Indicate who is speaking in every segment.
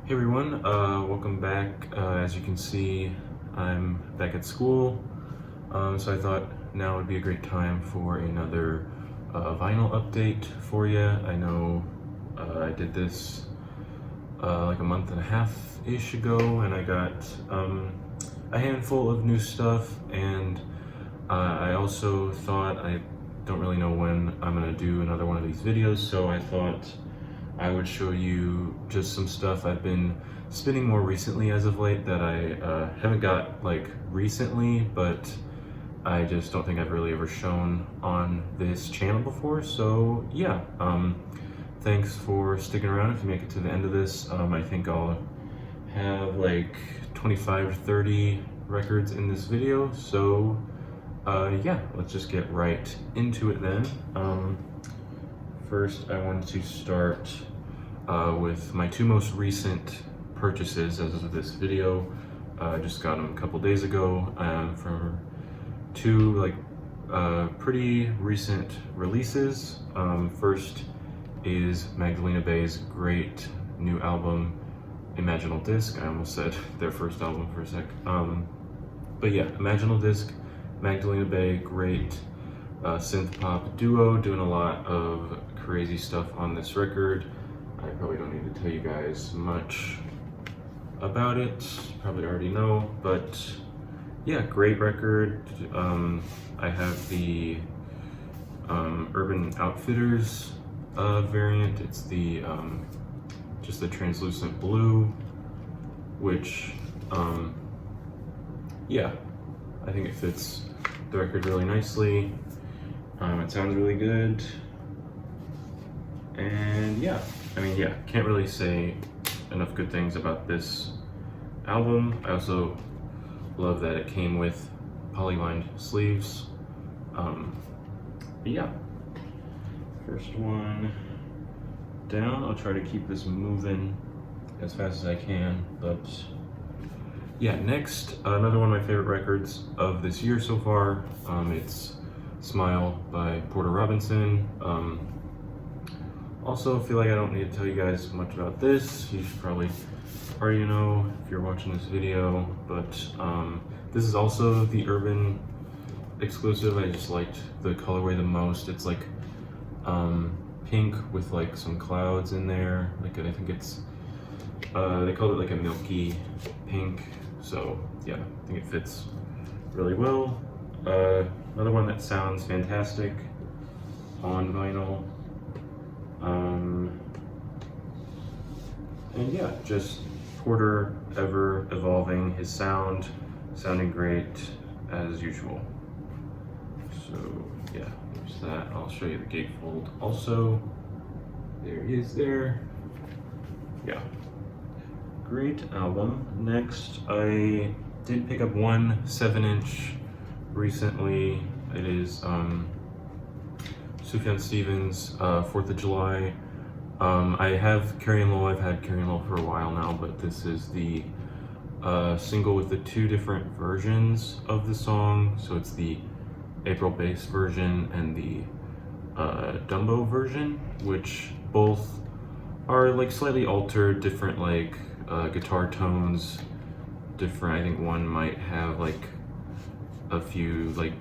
Speaker 1: Hey everyone, welcome back. As you can see, I'm back at school, so I thought now would be a great time for another vinyl update for you. I know I did this like a month and a half-ish ago, and I got a handful of new stuff, and I also thought, I don't really know when I'm gonna do another one of these videos, so I thought I would show you just some stuff I've been spinning more recently as of late that I haven't got like recently, but I just don't think I've really ever shown on this channel before. So yeah, thanks for sticking around. If you make it to the end of this, I think I'll have like 25 to 30 records in this video. So yeah, let's just get right into it then. First, I wanted to start with my two most recent purchases as of this video. I just got them a couple days ago from two pretty recent releases. First is Magdalena Bay's great new album, Imaginal Disc. I almost said their first album for a sec. But yeah, Imaginal Disc, Magdalena Bay, great synth pop duo doing a lot of crazy stuff on this record. I probably don't need to tell you guys much about it, probably already know, but yeah, great record. I have the Urban Outfitters variant. It's the just the translucent blue, which yeah, I think it fits the record really nicely. It sounds really good, and yeah, I mean, yeah, can't really say enough good things about this album. I also love that it came with polylined sleeves. But yeah, first one down. I'll try to keep this moving as fast as I can, but yeah, next, another one of my favorite records of this year so far. It's Smile by Porter Robinson. Also, feel like I don't need to tell you guys much about this. You should probably already know if you're watching this video, but this is also the Urban exclusive. I just liked the colorway the most. It's like pink with like some clouds in there. Like, I think it's, they called it like a milky pink. So yeah, I think it fits really well. Another one that sounds fantastic on vinyl. And yeah, just Porter ever evolving his sound, sounding great as usual. So yeah, there's that. I'll show you the gatefold also. There he is there. Yeah, great album. Next, I did pick up one 7-inch recently. It is Sufjan Stevens' 4th of July. I have Carry Low. I've had Carry Low for a while now, but this is the single with the two different versions of the song. So it's the April bass version and the Dumbo version, which both are like slightly altered, different like guitar tones, different. I think one might have like a few like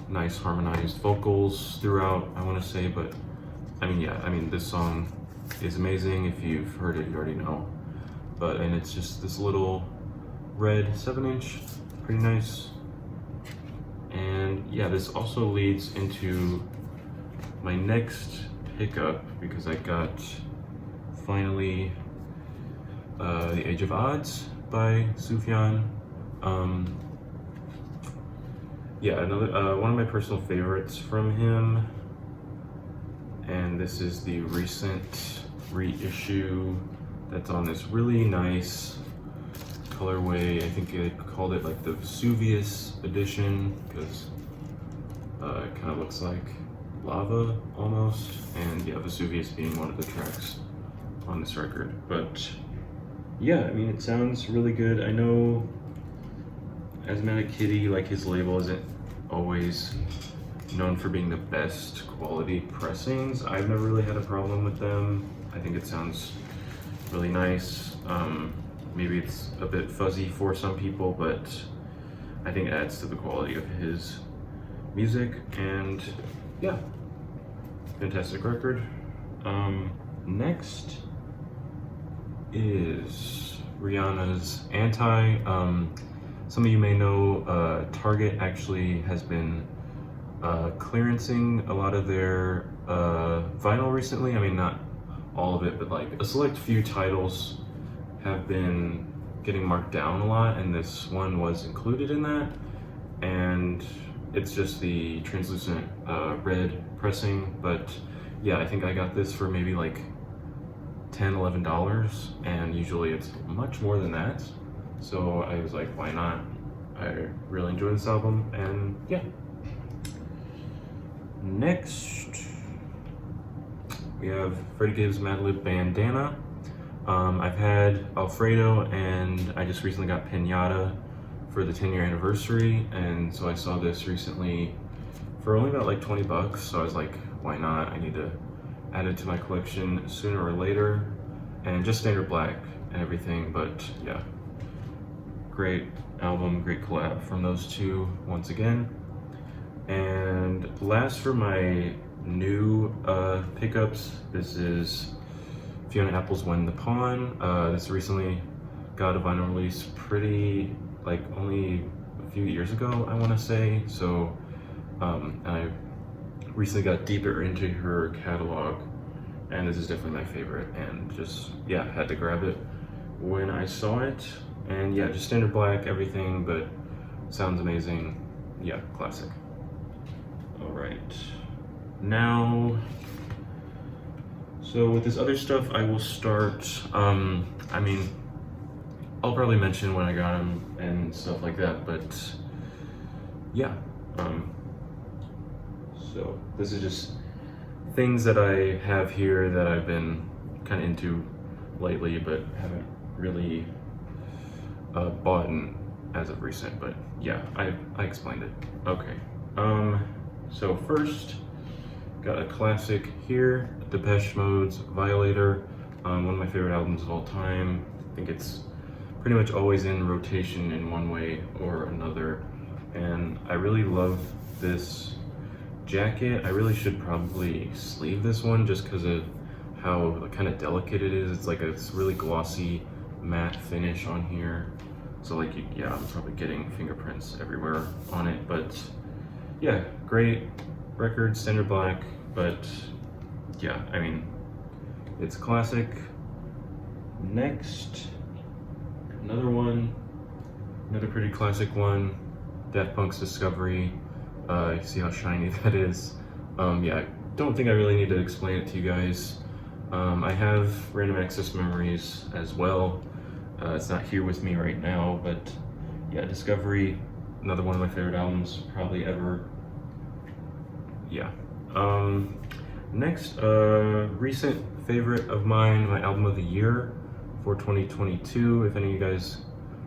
Speaker 1: nice harmonized vocals throughout, I want to say, but I mean, yeah, I mean, this song is amazing. If you've heard it, you already know. But, and it's just this little red 7-inch, pretty nice. And yeah, this also leads into my next pickup, because I got finally The Age of Odds by Sufjan. Yeah, another one of my personal favorites from him, and this is the recent reissue that's on this really nice colorway. I think they called it like the Vesuvius edition, because it kind of looks like lava almost, and yeah, Vesuvius being one of the tracks on this record. But yeah, I mean, it sounds really good. I know Asthmatic Kitty, like, his label isn't always known for being the best quality pressings. I've never really had a problem with them. I think it sounds really nice. Maybe it's a bit fuzzy for some people, but I think it adds to the quality of his music. And yeah, fantastic record. Next is Rihanna's Anti. Some of you may know Target actually has been clearancing a lot of their vinyl recently. I mean, not all of it, but like a select few titles have been getting marked down a lot, and this one was included in that. And it's just the translucent red pressing, but yeah, I think I got this for maybe like $10-11, and usually it's much more than that. So I was like, why not? I really enjoy this album, and yeah. Next, we have Freddie Gibbs' Madlib Bandana. I've had Alfredo, and I just recently got Pinata for the 10-year anniversary, and so I saw this recently for only about like 20 bucks, so I was like, why not? I need to add it to my collection sooner or later, and just standard black and everything, but yeah. Great album, great collab from those two once again. And last for my new pickups, this is Fiona Apple's When in the Pawn. This recently got a vinyl release pretty, like only a few years ago, I want to say. So I recently got deeper into her catalog, and this is definitely my favorite, and just, yeah, had to grab it when I saw it. And yeah, just standard black, everything, but sounds amazing. Yeah, classic. All right, now, so with this other stuff, I will start, I mean, I'll probably mention when I got them and stuff like that, but yeah. So this is just things that I have here that I've been kind of into lately, but haven't really bought as of recent, but yeah, I explained it. Okay, so first, got a classic here, Depeche Mode's Violator, one of my favorite albums of all time. I think it's pretty much always in rotation in one way or another, and I really love this jacket. I really should probably sleeve this one just because of how kind of delicate it is. It's like a really glossy matte finish on here, so like, yeah, I'm probably getting fingerprints everywhere on it, but yeah, great record, standard black, but yeah, I mean, it's classic. Next, another pretty classic one, Daft Punk's Discovery. You see how shiny that is. Yeah, I don't think I really need to explain it to you guys. I have Random Access Memories as well. It's not here with me right now, but yeah, Discovery, another one of my favorite albums probably ever. Yeah. Next, recent favorite of mine, my album of the year for 2022. If any of you guys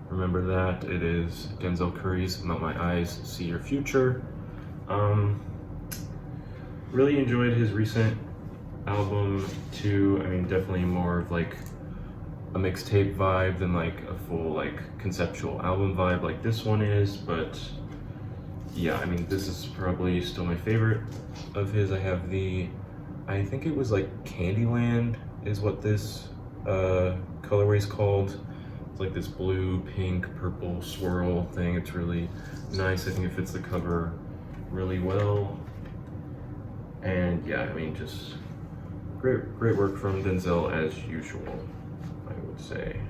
Speaker 1: remember that, it is Denzel Curry's Melt My Eyez, See Your Future. Really enjoyed his recent album too. I mean, definitely more of like a mixtape vibe than like a full like conceptual album vibe like this one is, but yeah, I mean, this is probably still my favorite of his. I have I think it was like Candyland is what this colorway is called. It's like this blue, pink, purple swirl thing. It's really nice. I think it fits the cover really well. And yeah, I mean, just great work from Denzel as usual, I would say.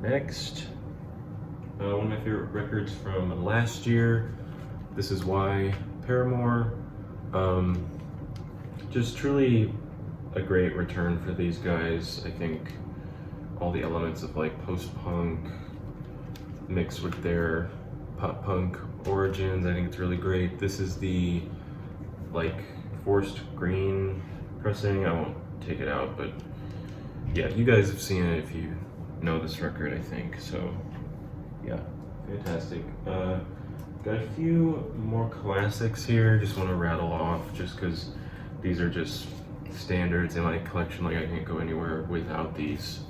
Speaker 1: Next, one of my favorite records from last year, This Is Why, Paramore. Just truly a great return for these guys. I think all the elements of like post-punk mixed with their pop-punk origins, I think it's really great. This is the like forest green pressing. I won't take it out, but yeah, you guys have seen it if you know this record, I think. So yeah, fantastic. Got a few more classics here, just want to rattle off just because these are just standards in my collection. Like I can't go anywhere without these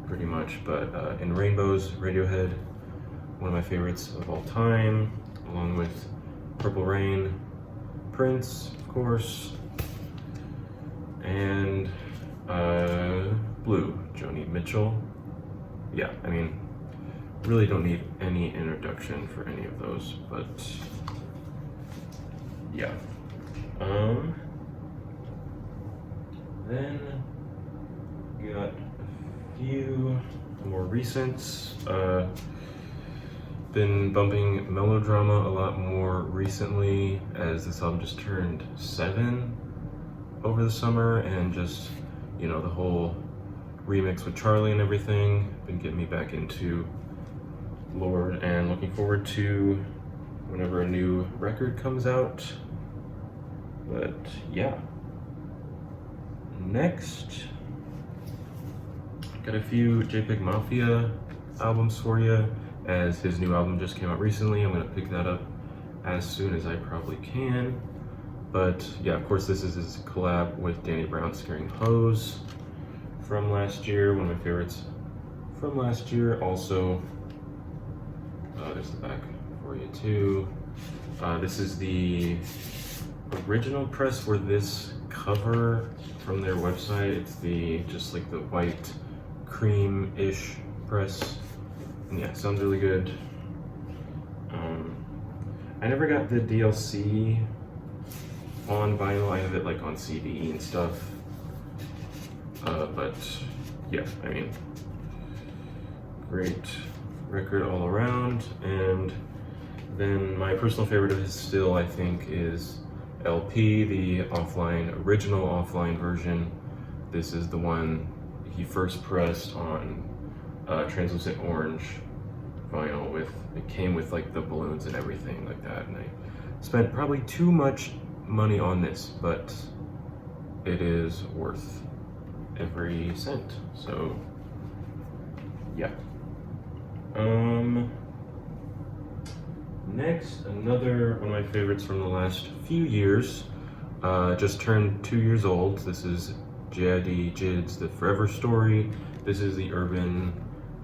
Speaker 1: pretty much. But In Rainbows, Radiohead, one of my favorites of all time, along with Purple Rain, Prince, of course, and Blue, Joni Mitchell. Yeah, I mean, really don't need any introduction for any of those, but yeah. Then we got a few more recents. Been bumping Melodrama a lot more recently, as this album just turned 7 over the summer, and just, you know, the whole remix with Charlie and everything been getting me back into Lorde, and looking forward to whenever a new record comes out. But yeah. Next, got a few JPEGMAFIA albums for you, as his new album just came out recently. I'm gonna pick that up as soon as I probably can. But yeah, of course, this is his collab with Danny Brown, Scaring Hoes, from last year, one of my favorites from last year. Also, there's the back for you too. This is the original press for this cover from their website. It's the just like the white cream-ish press. And yeah, sounds really good. I never got the DLC on vinyl. I have it like on CD and stuff. But yeah, I mean, great record all around. And then my personal favorite of his still, I think, is LP, the original offline version. This is the one he first pressed on translucent orange vinyl. It came with like the balloons and everything like that, and I spent probably too much money on this, but it is worth every cent. So yeah. Next, another one of my favorites from the last few years, just turned 2 years old. This is Gibbs, The Forever Story. This is the Urban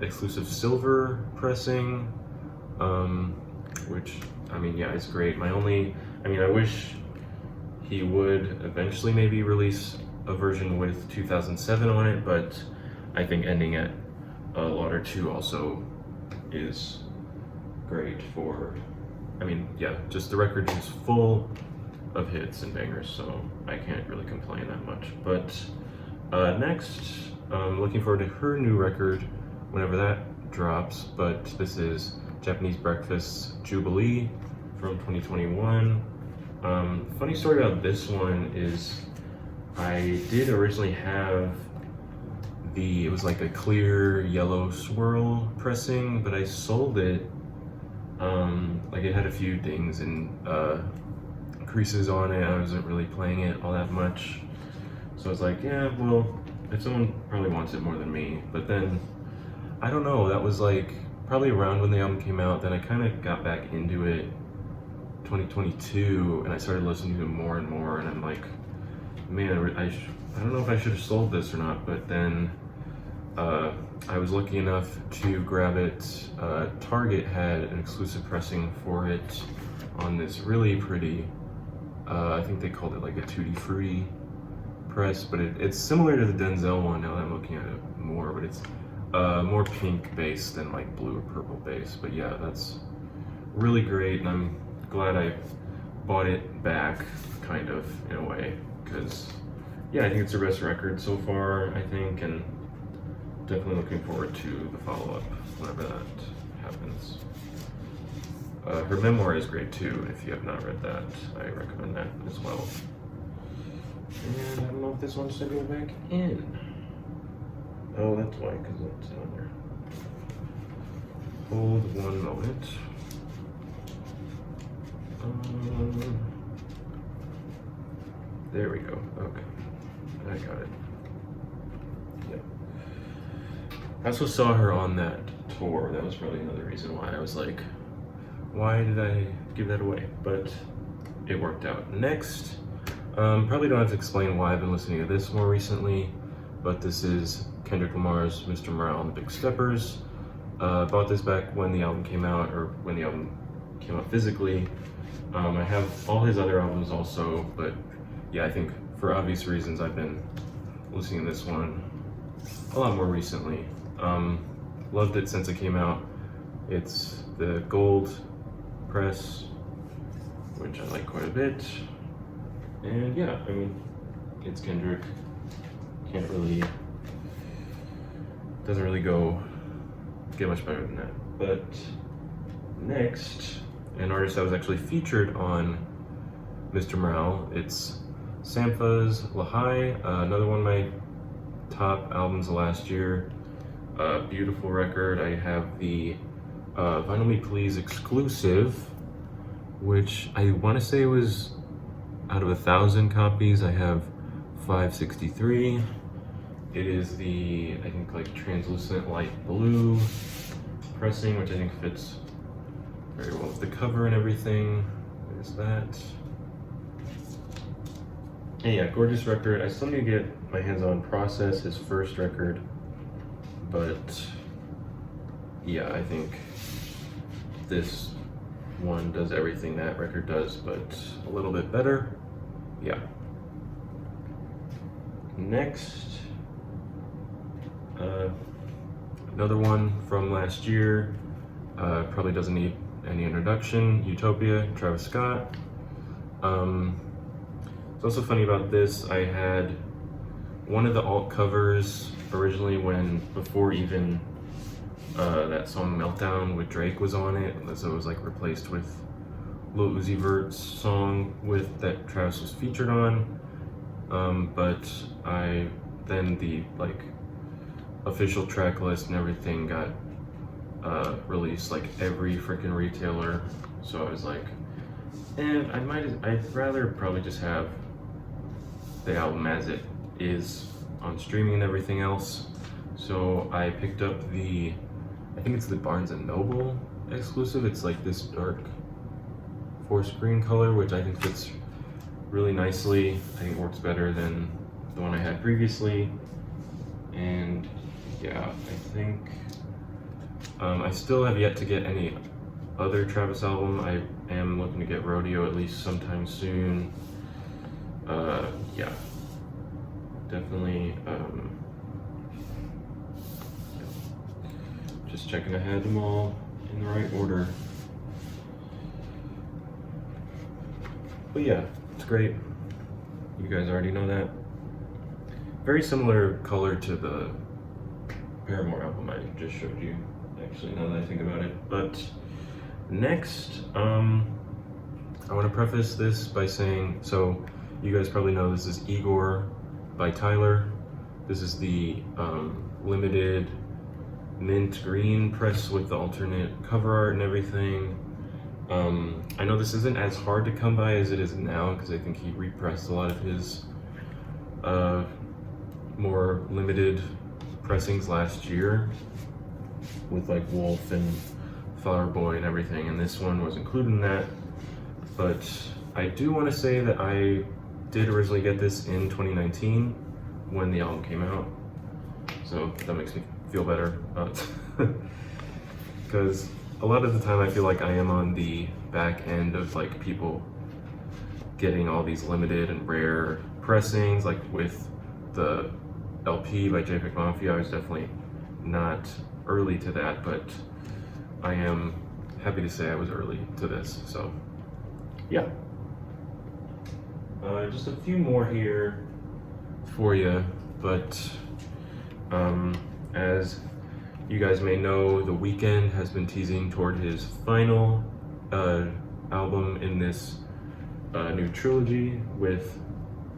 Speaker 1: exclusive silver pressing, which, I mean, yeah, it's great. I wish he would eventually maybe release a version with 2007 on it, but I think ending at Lorde 2 also is great for, I mean, yeah, just the record is full of hits and bangers, so I can't really complain that much. But next, looking forward to her new record whenever that drops, but this is Japanese Breakfast's Jubilee from 2021. Funny story about this one is I did originally have it was like a clear yellow swirl pressing, but I sold it. Like it had a few dings and creases on it. I wasn't really playing it all that much. So I was like, yeah, well, if someone probably wants it more than me. But then, I don't know, that was like probably around when the album came out. Then I kind of got back into it 2022, and I started listening to it more and more, and I'm like, man, I don't know if I should have sold this or not. But then I was lucky enough to grab it. Target had an exclusive pressing for it on this really pretty, I think they called it like a Tutti Frutti press, but it's similar to the Denzel one now that I'm looking at it more, but it's more pink based than like blue or purple based. But yeah, that's really great, and I'm glad I bought it back, kind of, in a way, because yeah, I think it's the best record so far, I think, and definitely looking forward to the follow-up whenever that happens. Her memoir is great too. If you have not read that, I recommend that as well. And I don't know if this one should go back in. Oh, that's why, because it's on there. Hold one moment. There we go. Okay, I got it. Yep. I also saw her on that tour. That was probably another reason why I was like, why did I give that away? But it worked out. Next, Probably don't have to explain why I've been listening to this more recently, but this is Kendrick Lamar's Mr. Morale and the Big Steppers. Bought this back when the album came out, or when the album came out physically. I have all his other albums also, but yeah, I think for obvious reasons I've been listening to this one a lot more recently. Loved it since it came out. It's the gold press, which I like quite a bit. And yeah, I mean, it's Kendrick. Doesn't really get much better than that. But next, an artist that was actually featured on Mr. Morale, it's Sampha's Lahai, another one of my top albums of last year. Beautiful record. I have the Vinyl Me Please exclusive, which I want to say was out of 1,000 copies. I have 563. It is the, I think, like translucent light blue pressing, which I think fits very well with the cover and everything. There's that. And yeah, gorgeous record. I still need to get my hands on Process, his first record, but yeah, I think this one does everything that record does, but a little bit better. Yeah. Next, another one from last year, probably doesn't need any introduction, Utopia, Travis Scott. It's also funny about this, I had one of the alt covers originally before even that song Meltdown with Drake was on it, so it was like replaced with Lil Uzi Vert's song that Travis was featured on. But then the like official track list and everything got released like every freaking retailer, so I was like, I'd rather probably just have the album as it is on streaming and everything else. So I picked up I think it's the Barnes & Noble exclusive. It's like this dark forest green color, which I think fits really nicely. I think it works better than the one I had previously. And yeah, I think I still have yet to get any other Travis album. I am looking to get Rodeo at least sometime soon. Yeah, definitely. Just checking I had them all in the right order. But yeah, it's great. You guys already know that. Very similar color to the Paramore album I just showed you, actually, now that I think about it. But next, I want to preface this by saying, so you guys probably know this is IGOR by Tyler. This is the limited mint green press with the alternate cover art and everything. I know this isn't as hard to come by as it is now, because I think he repressed a lot of his more limited pressings last year with like Wolf and Flower Boy and everything, and this one was included in that. But I do want to say that I did originally get this in 2019 when the album came out, so that makes me feel better, because a lot of the time I feel like I am on the back end of like people getting all these limited and rare pressings. Like with the LP by JPEGMAFIA, I was definitely not early to that, but I am happy to say I was early to this, so yeah. Just a few more here for you, but as you guys may know, the Weeknd has been teasing toward his final album in this new trilogy, with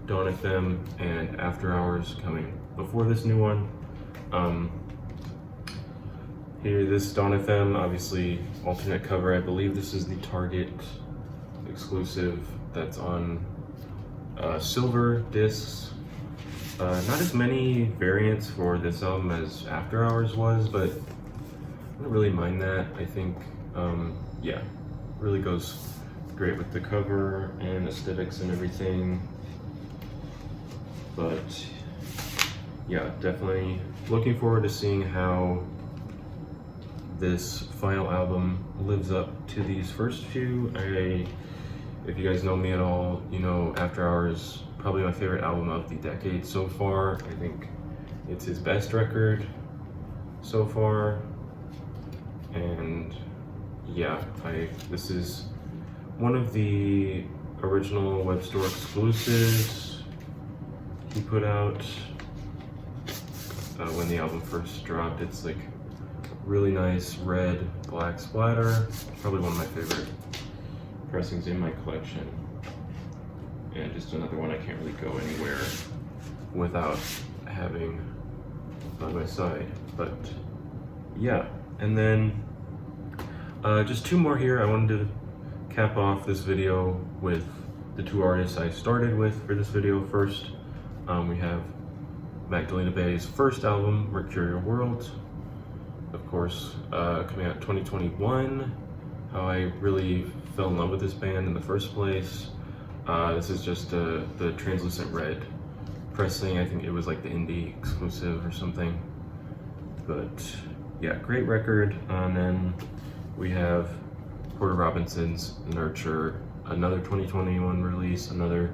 Speaker 1: Dawn FM and After Hours coming before this new one. Here, this Dawn FM, obviously alternate cover. I believe this is the Target exclusive that's on silver discs. Not as many variants for this album as After Hours was, but I don't really mind that. I think, yeah, really goes great with the cover and aesthetics and everything. But yeah, definitely looking forward to seeing how this final album lives up to these first few. If you guys know me at all, you know After Hours, probably my favorite album of the decade so far. I think it's his best record so far. And yeah, this is one of the original web store exclusives he put out when the album first dropped. It's like really nice red black splatter. Probably one of my favorite pressings in my collection, and just another one I can't really go anywhere without having by my side. But yeah, and then just two more here. I wanted to cap off this video with the two artists I started with for this video. First, we have Magdalena Bay's first album, Mercurial World, of course, coming out in 2021. How I really fell in love with this band in the first place. This is just the translucent red pressing. I think it was like the indie exclusive or something. But yeah, great record. And then we have Porter Robinson's Nurture, another 2021 release, another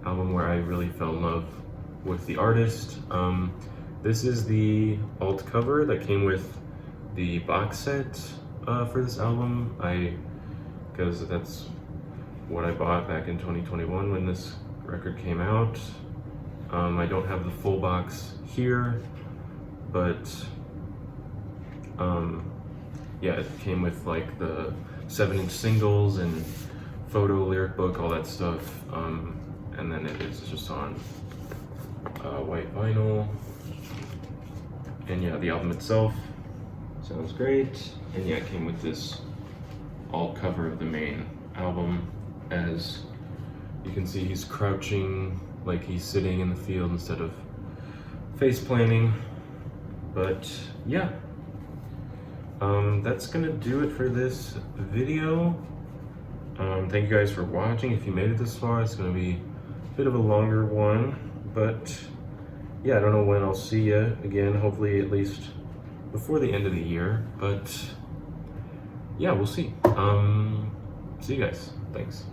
Speaker 1: album where I really fell in love with the artist. This is the alt cover that came with the box set for this album, because that's what I bought back in 2021 when this record came out. I don't have the full box here, but yeah, it came with like the 7-inch singles and photo, lyric book, all that stuff, and then it is just on white vinyl. And yeah, the album itself sounds great. And yeah, it came with this alt cover of the main album. As you can see, he's crouching like he's sitting in the field instead of face planting. But yeah, that's gonna do it for this video. Thank you guys for watching. If you made it this far, it's gonna be a bit of a longer one, but yeah, I don't know when I'll see you again. Hopefully at least before the end of the year, but yeah, we'll see. See you guys. Thanks.